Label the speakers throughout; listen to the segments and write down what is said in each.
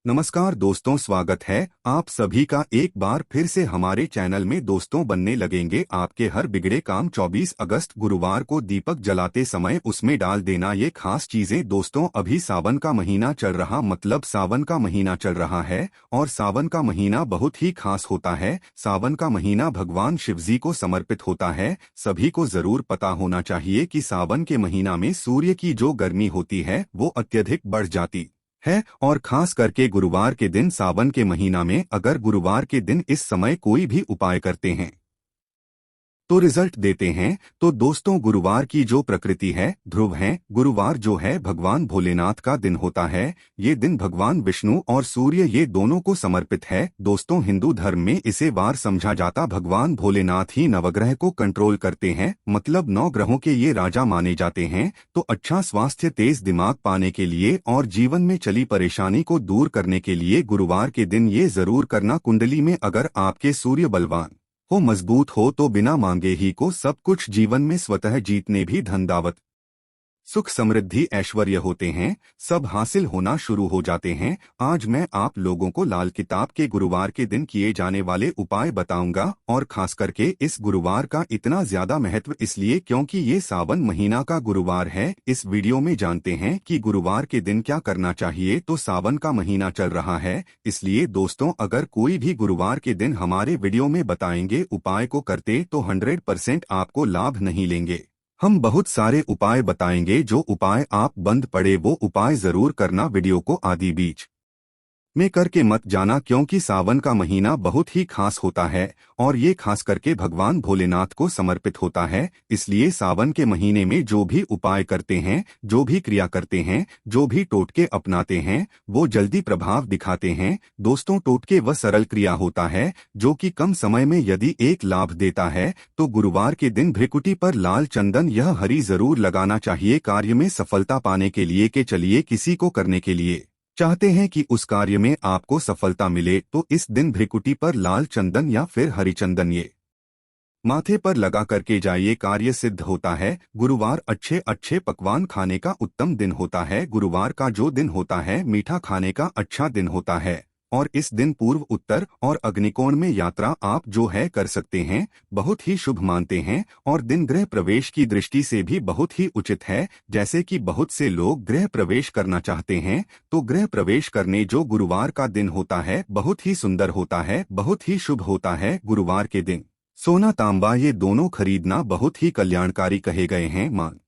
Speaker 1: नमस्कार दोस्तों, स्वागत है आप सभी का एक बार फिर से हमारे चैनल में। दोस्तों, बनने लगेंगे आपके हर बिगड़े काम। 24 अगस्त गुरुवार को दीपक जलाते समय उसमें डाल देना ये खास चीजें। दोस्तों, अभी सावन का महीना चल रहा, मतलब सावन का महीना चल रहा है और सावन का महीना बहुत ही खास होता है। सावन का महीना भगवान शिवजी को समर्पित होता है। सभी को जरूर पता होना चाहिए कि सावन के महीना में सूर्य की जो गर्मी होती है वो अत्यधिक बढ़ जाती है और खास करके गुरुवार के दिन, सावन के महीना में अगर गुरुवार के दिन इस समय कोई भी उपाय करते हैं तो रिजल्ट देते हैं। तो दोस्तों, गुरुवार की जो प्रकृति है ध्रुव है। गुरुवार जो है भगवान भोलेनाथ का दिन होता है। ये दिन भगवान विष्णु और सूर्य ये दोनों को समर्पित है। दोस्तों, हिंदू धर्म में इसे वार समझा जाता। भगवान भोलेनाथ ही नवग्रह को कंट्रोल करते हैं, मतलब 9 ग्रहों के ये राजा माने जाते हैं। तो अच्छा स्वास्थ्य, तेज दिमाग पाने के लिए और जीवन में चली परेशानी को दूर करने के लिए गुरुवार के दिन ये जरूर करना। कुंडली में अगर आपके सूर्य बलवान हो, मजबूत हो, तो बिना मांगे ही को सब कुछ जीवन में स्वतः जीतने भी धन दौलत, सुख, समृद्धि, ऐश्वर्य होते हैं, सब हासिल होना शुरू हो जाते हैं। आज मैं आप लोगों को लाल किताब के गुरुवार के दिन किए जाने वाले उपाय बताऊंगा और खास करके इस गुरुवार का इतना ज्यादा महत्व इसलिए क्योंकि ये सावन महीना का गुरुवार है। इस वीडियो में जानते हैं कि गुरुवार के दिन क्या करना चाहिए। तो सावन का महीना चल रहा है, इसलिए दोस्तों अगर कोई भी गुरुवार के दिन हमारे वीडियो में बताएंगे उपाय को करते तो 100% आपको लाभ नहीं लेंगे। हम बहुत सारे उपाय बताएंगे, जो उपाय आप बंद पड़े वो उपाय जरूर करना। वीडियो को आदि बीच में करके मत जाना, क्योंकि सावन का महीना बहुत ही खास होता है और ये खास करके भगवान भोलेनाथ को समर्पित होता है। इसलिए सावन के महीने में जो भी उपाय करते हैं, जो भी क्रिया करते हैं, जो भी टोटके अपनाते हैं, वो जल्दी प्रभाव दिखाते हैं। दोस्तों, टोटके वह सरल क्रिया होता है जो कि कम समय में यदि एक लाभ देता है। तो गुरुवार के दिन भ्रिकुटी पर लाल चंदन यह हरी जरूर लगाना चाहिए कार्य में सफलता पाने के लिए। के चलिए किसी को करने के लिए चाहते हैं कि उस कार्य में आपको सफलता मिले तो इस दिन भ्रिकुटी पर लाल चंदन या फिर हरी चंदन ये माथे पर लगा करके जाइए, कार्य सिद्ध होता है। गुरुवार अच्छे अच्छे पकवान खाने का उत्तम दिन होता है। गुरुवार का जो दिन होता है मीठा खाने का अच्छा दिन होता है और इस दिन पूर्व, उत्तर और अग्निकोण में यात्रा आप जो है कर सकते हैं, बहुत ही शुभ मानते हैं। और दिन गृह प्रवेश की दृष्टि से भी बहुत ही उचित है। जैसे कि बहुत से लोग गृह प्रवेश करना चाहते हैं, तो गृह प्रवेश करने जो गुरुवार का दिन होता है बहुत ही सुंदर होता है, बहुत ही शुभ होता है। गुरुवार के दिन सोना तांबा ये दोनों खरीदना बहुत ही कल्याणकारी कहे गए हैं। मान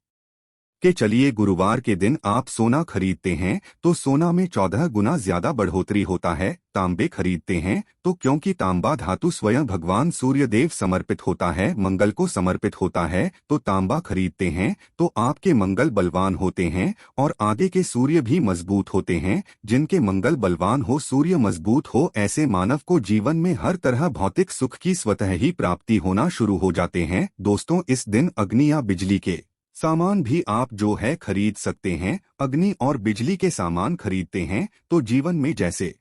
Speaker 1: के चलिए गुरुवार के दिन आप सोना खरीदते हैं तो सोना में 14 गुना ज्यादा बढ़ोतरी होता है। तांबे खरीदते हैं तो क्योंकि तांबा धातु स्वयं भगवान सूर्यदेव समर्पित होता है, मंगल को समर्पित होता है, तो तांबा खरीदते हैं तो आपके मंगल बलवान होते हैं और आगे के सूर्य भी मजबूत होते हैं। जिनके मंगल बलवान हो, सूर्य मजबूत हो, ऐसे मानव को जीवन में हर तरह भौतिक सुख की स्वतः ही प्राप्ति होना शुरू हो जाते हैं। दोस्तों, इस दिन अग्नि या बिजली के सामान भी आप जो है खरीद सकते हैं। अग्नि और बिजली के सामान खरीदते हैं तो जीवन में जैसे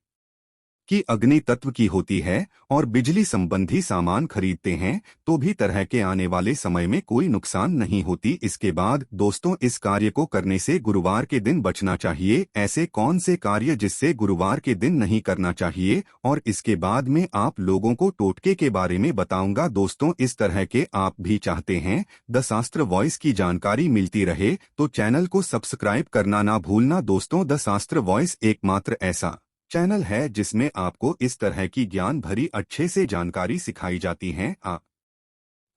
Speaker 1: कि अग्नि तत्व की होती है और बिजली संबंधी सामान खरीदते हैं तो भी तरह के आने वाले समय में कोई नुकसान नहीं होती। इसके बाद दोस्तों, इस कार्य को करने से गुरुवार के दिन बचना चाहिए। ऐसे कौन से कार्य जिससे गुरुवार के दिन नहीं करना चाहिए, और इसके बाद में आप लोगों को टोटके के बारे में बताऊंगा। दोस्तों, इस तरह के आप भी चाहते हैं द शास्त्र वॉइस की जानकारी मिलती रहे तो चैनल को सब्सक्राइब करना ना भूलना। दोस्तों, द शास्त्र वॉइस एकमात्र ऐसा चैनल है जिसमें आपको इस तरह की ज्ञान भरी अच्छे से जानकारी सिखाई जाती है। आप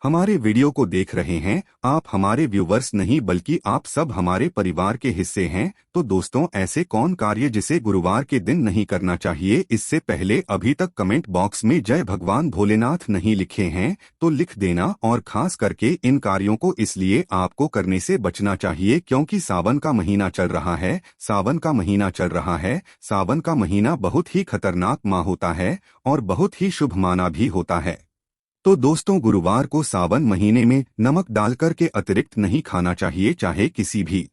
Speaker 1: हमारे वीडियो को देख रहे हैं, आप हमारे व्यूवर्स नहीं बल्कि आप सब हमारे परिवार के हिस्से हैं। तो दोस्तों, ऐसे कौन कार्य जिसे गुरुवार के दिन नहीं करना चाहिए, इससे पहले अभी तक कमेंट बॉक्स में जय भगवान भोलेनाथ नहीं लिखे हैं तो लिख देना। और खास करके इन कार्यों को इसलिए आपको करने से बचना चाहिए क्योंकि सावन का महीना चल रहा है। सावन का महीना चल रहा है। सावन का महीना बहुत ही खतरनाक माह होता है और बहुत ही शुभ माना भी होता है। तो दोस्तों, गुरुवार को सावन महीने में नमक डालकर के अतिरिक्त नहीं खाना चाहिए। चाहे किसी भी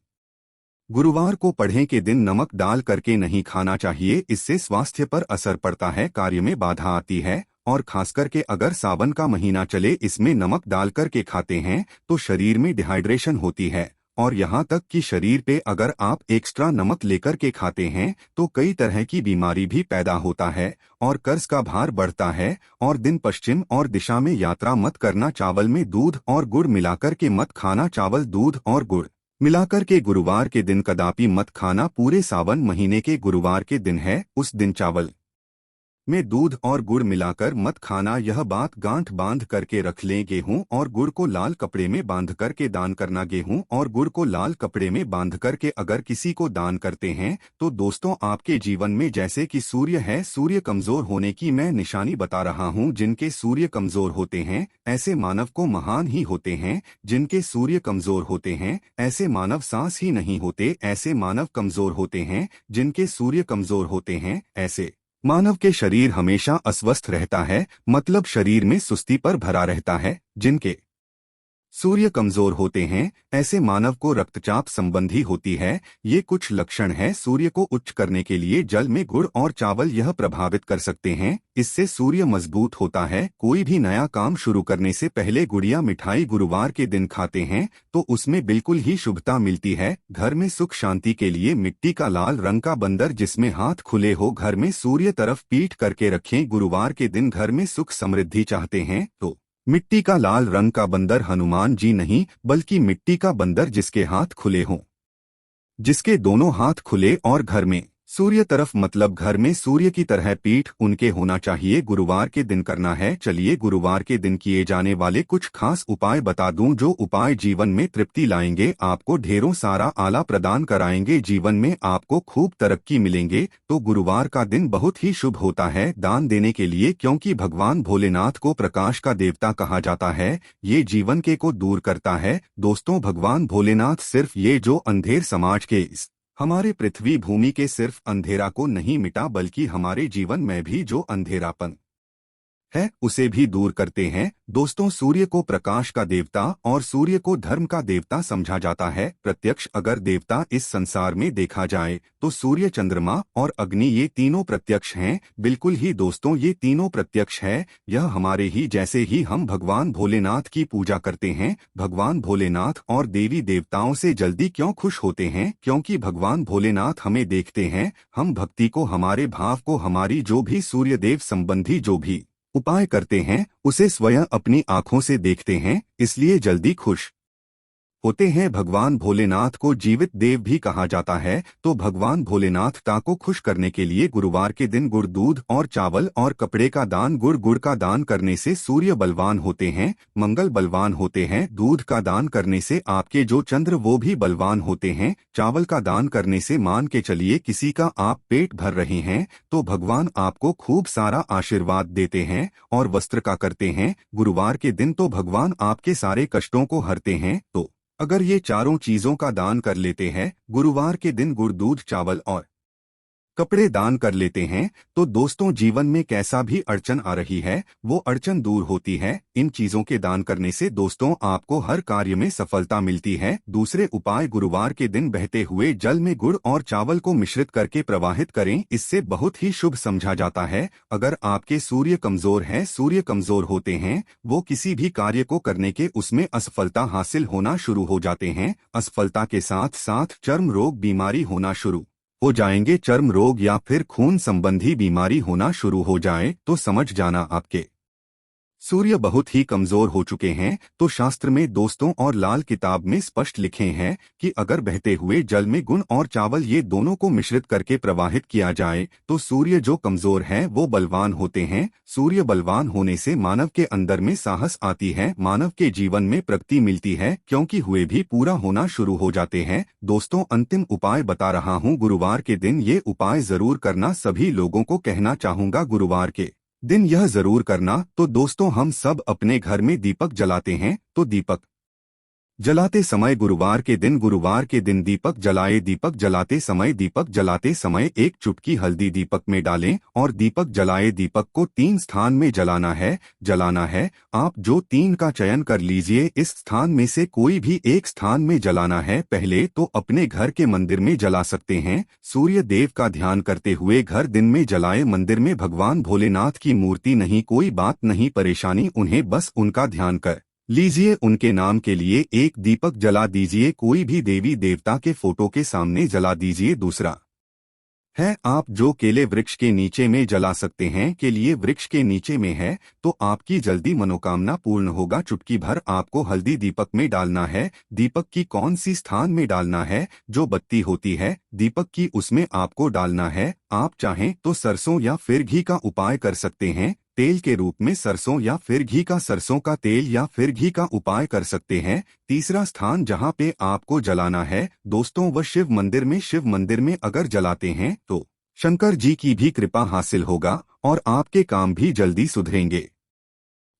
Speaker 1: गुरुवार को पढ़ने के दिन नमक डाल करके नहीं खाना चाहिए। इससे स्वास्थ्य पर असर पड़ता है, कार्य में बाधा आती है और खास करके अगर सावन का महीना चले इसमें नमक डाल करके खाते हैं तो शरीर में डिहाइड्रेशन होती है और यहाँ तक कि शरीर पे अगर आप एक्स्ट्रा नमक लेकर के खाते हैं तो कई तरह की बीमारी भी पैदा होता है और कर्ज का भार बढ़ता है। और दिन पश्चिम और दिशा में यात्रा मत करना। चावल में दूध और गुड़ मिलाकर के मत खाना। चावल दूध और गुड़ मिलाकर के गुरुवार के दिन कदापि मत खाना। पूरे सावन महीने के गुरुवार के दिन है, उस दिन चावल में दूध और गुड़ मिलाकर मत खाना। यह बात गांठ बांध करके रख लें। गेहूं और गुड़ को लाल कपड़े में बांध करके दान करना। गेहूं और गुड़ को लाल कपड़े में बांध करके अगर किसी को दान करते हैं तो दोस्तों आपके जीवन में जैसे कि सूर्य है, सूर्य कमजोर होने की मैं निशानी बता रहा हूं। जिनके सूर्य कमजोर होते हैं ऐसे मानव को महान ही होते हैं। जिनके सूर्य कमजोर होते हैं ऐसे मानव सांस ही नहीं होते। ऐसे मानव कमजोर होते हैं। जिनके सूर्य कमजोर होते हैं ऐसे मानव के शरीर हमेशा अस्वस्थ रहता है, मतलब शरीर में सुस्ती पर भरा रहता है। जिनके सूर्य कमजोर होते हैं ऐसे मानव को रक्तचाप संबंधी होती है। ये कुछ लक्षण है। सूर्य को उच्च करने के लिए जल में गुड़ और चावल यह प्रभावित कर सकते हैं। इससे सूर्य मजबूत होता है। कोई भी नया काम शुरू करने से पहले गुड़िया मिठाई गुरुवार के दिन खाते हैं तो उसमें बिल्कुल ही शुभता मिलती है। घर में सुख शांति के लिए मिट्टी का लाल रंग का बंदर जिसमें हाथ खुले हो घर में सूर्य तरफ पीठ करके रखें। गुरुवार के दिन घर में सुख समृद्धि चाहते हैं तो मिट्टी का लाल रंग का बंदर हनुमान जी नहीं बल्कि मिट्टी का बंदर जिसके हाथ खुले हों, जिसके दोनों हाथ खुले और घर में सूर्य तरफ मतलब घर में सूर्य की तरह पीठ उनके होना चाहिए। गुरुवार के दिन करना है। चलिए गुरुवार के दिन किए जाने वाले कुछ खास उपाय बता दूं जो उपाय जीवन में तृप्ति लाएंगे, आपको ढेरों सारा आला प्रदान कराएंगे, जीवन में आपको खूब तरक्की मिलेंगे। तो गुरुवार का दिन बहुत ही शुभ होता है दान देने के लिए, क्योंकि भगवान भोलेनाथ को प्रकाश का देवता कहा जाता है। ये जीवन के को दूर करता है। दोस्तों भगवान भोलेनाथ सिर्फ ये जो अंधेर समाज के हमारे पृथ्वी भूमि के सिर्फ अंधेरा को नहीं मिटा बल्कि हमारे जीवन में भी जो अंधेरापन है उसे भी दूर करते हैं। दोस्तों सूर्य को प्रकाश का देवता और सूर्य को धर्म का देवता समझा जाता है। प्रत्यक्ष अगर देवता इस संसार में देखा जाए तो सूर्य, चंद्रमा और अग्नि ये तीनों प्रत्यक्ष हैं। बिल्कुल ही दोस्तों ये तीनों प्रत्यक्ष है। यह हमारे ही जैसे ही हम भगवान भोलेनाथ की पूजा करते हैं। भगवान भोलेनाथ और देवी देवताओं से जल्दी क्यों खुश होते हैं? क्योंकि भगवान भोलेनाथ हमें देखते हैं। हम भक्ति को, हमारे भाव को, हमारी जो भी सूर्यदेव संबंधी जो भी उपाय करते हैं उसे स्वयं अपनी आंखों से देखते हैं, इसलिए जल्दी खुश होते हैं। भगवान भोलेनाथ को जीवित देव भी कहा जाता है। तो भगवान भोलेनाथ को खुश करने के लिए गुरुवार के दिन गुड़, दूध और चावल और कपड़े का दान। गुड़ का दान करने से सूर्य बलवान होते हैं, मंगल बलवान होते हैं। दूध का दान करने से आपके जो चंद्र वो भी बलवान होते हैं। चावल का दान करने से मान के चलिए किसी का आप पेट भर रहे हैं तो भगवान आपको खूब सारा आशीर्वाद देते हैं। और वस्त्र का करते हैं गुरुवार के दिन तो भगवान आपके सारे कष्टों को हरते हैं। तो अगर ये चारों चीजों का दान कर लेते हैं गुरुवार के दिन, गुड़, दूध, चावल और कपड़े दान कर लेते हैं तो दोस्तों जीवन में कैसा भी अड़चन आ रही है वो अड़चन दूर होती है। इन चीजों के दान करने से दोस्तों आपको हर कार्य में सफलता मिलती है। दूसरे उपाय गुरुवार के दिन बहते हुए जल में गुड़ और चावल को मिश्रित करके प्रवाहित करें, इससे बहुत ही शुभ समझा जाता है। अगर आपके सूर्य कमजोर है, सूर्य कमजोर होते हैं, वो किसी भी कार्य को करने के उसमें असफलता हासिल होना शुरू हो जाते हैं। असफलता के साथ साथ चर्म रोग, बीमारी होना शुरू हो जाएंगे। चर्म रोग या फिर खून संबंधी बीमारी होना शुरू हो जाए तो समझ जाना आपके सूर्य बहुत ही कमजोर हो चुके हैं। तो शास्त्र में दोस्तों और लाल किताब में स्पष्ट लिखे हैं कि अगर बहते हुए जल में गुड़ और चावल ये दोनों को मिश्रित करके प्रवाहित किया जाए तो सूर्य जो कमजोर है वो बलवान होते हैं। सूर्य बलवान होने से मानव के अंदर में साहस आती है, मानव के जीवन में प्रगति मिलती है, क्योंकि हुए भी पूरा होना शुरू हो जाते हैं। दोस्तों अंतिम उपाय बता रहा हूँ गुरुवार के दिन, ये उपाय जरूर करना। सभी लोगों को कहना चाहूंगा गुरुवार के दिन यह जरूर करना। तो दोस्तों हम सब अपने घर में दीपक जलाते हैं तो दीपक जलाते समय गुरुवार के दिन दीपक जलाए। दीपक जलाते समय एक चुटकी हल्दी दीपक में डालें और दीपक जलाए। दीपक को 3 स्थान में जलाना है। आप जो 3 का चयन कर लीजिए, इस स्थान में से कोई भी एक स्थान में जलाना है। पहले तो अपने घर के मंदिर में जला सकते हैं। सूर्य देव का ध्यान करते हुए घर दिन में जलाए। मंदिर में भगवान भोलेनाथ की मूर्ति नहीं, कोई बात नहीं, परेशानी, उन्हें बस उनका ध्यान कर लीजिए उनके नाम के लिए एक दीपक जला दीजिए, कोई भी देवी देवता के फोटो के सामने जला दीजिए। दूसरा है, आप जो केले वृक्ष के नीचे में जला सकते हैं। के लिए वृक्ष के नीचे में है तो आपकी जल्दी मनोकामना पूर्ण होगा। चुटकी भर आपको हल्दी दीपक में डालना है। दीपक की कौन सी स्थान में डालना है? जो बत्ती होती है दीपक की, उसमें आपको डालना है। आप चाहें तो सरसों या फिर घी का उपाय कर सकते हैं। तेल के रूप में सरसों या फिर घी का, सरसों का तेल या फिर घी का उपाय कर सकते हैं। तीसरा स्थान जहां पे आपको जलाना है दोस्तों, वह शिव मंदिर में। शिव मंदिर में अगर जलाते हैं तो शंकर जी की भी कृपा हासिल होगा और आपके काम भी जल्दी सुधरेंगे।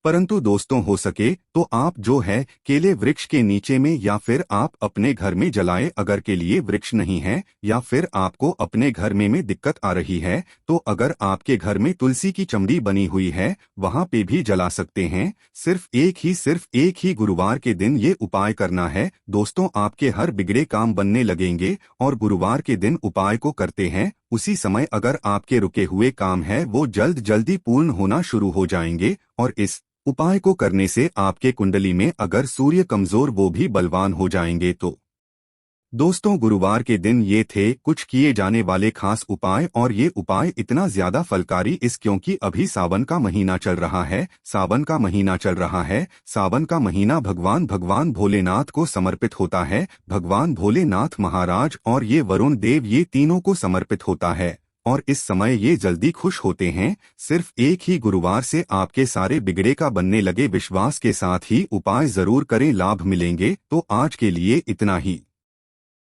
Speaker 1: परंतु दोस्तों हो सके तो आप जो है केले वृक्ष के नीचे में या फिर आप अपने घर में जलाए। अगर के लिए वृक्ष नहीं है या फिर आपको अपने घर में दिक्कत आ रही है तो अगर आपके घर में तुलसी की चमड़ी बनी हुई है वहां पे भी जला सकते हैं। सिर्फ एक ही गुरुवार के दिन ये उपाय करना है दोस्तों। आपके हर बिगड़े काम बनने लगेंगे और गुरुवार के दिन उपाय को करते हैं उसी समय अगर आपके रुके हुए काम है वो जल्दी पूर्ण होना शुरू हो जाएंगे। और इस उपाय को करने से आपके कुंडली में अगर सूर्य कमजोर वो भी बलवान हो जाएंगे। तो दोस्तों गुरुवार के दिन ये थे कुछ किए जाने वाले खास उपाय, और ये उपाय इतना ज्यादा फलकारी इस क्योंकि अभी सावन का महीना चल रहा है। सावन का महीना चल रहा है। सावन का महीना भगवान भोलेनाथ को समर्पित होता है। भगवान भोलेनाथ महाराज और ये वरुण देव, ये तीनों को समर्पित होता है और इस समय ये जल्दी खुश होते हैं। सिर्फ एक ही गुरुवार से आपके सारे बिगड़े का बनने लगे। विश्वास के साथ ही उपाय जरूर करें, लाभ मिलेंगे। तो आज के लिए इतना ही।